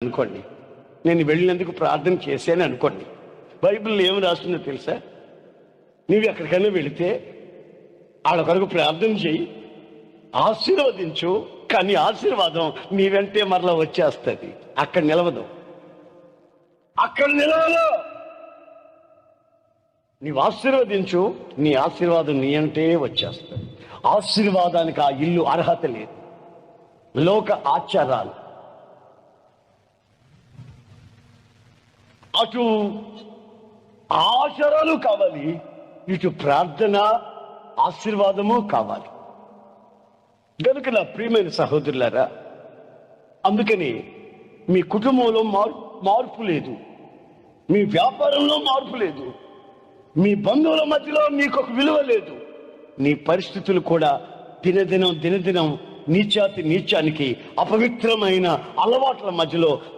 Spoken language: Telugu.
అనుకోండి, నేను వెళ్ళినందుకు ప్రార్థన చేశాను అనుకోండి. బైబిల్లో ఏమి రాస్తుందో తెలుసా? నీవు ఎక్కడికైనా వెళితే వాళ్ళ కొరకు ప్రార్థన చేయి, ఆశీర్వదించు, కానీ ఆశీర్వాదం నీ వెంటే మరలా వచ్చేస్తుంది. అక్కడ నిలవదు, అక్కడ నిలవదు. నీవు ఆశీర్వదించు, నీ ఆశీర్వాదం నీ అంటే వచ్చేస్తుంది. ఆశీర్వాదానికి ఆ ఇల్లు అర్హత లేదు. లోక ఆచారాలు, అటు ఆచారాలు కావాలి, ఇటు ప్రార్థన ఆశీర్వాదము కావాలి. కనుక నా ప్రియమైన సహోదరులారా, అందుకని మీ కుటుంబంలో మార్పు లేదు, మీ వ్యాపారంలో మార్పు లేదు, మీ బంధువుల మధ్యలో మీకు ఒక విలువ లేదు. నీ పరిస్థితులు కూడా దినదినం నీచానికి అపవిత్రమైన అలవాట్ల మధ్యలో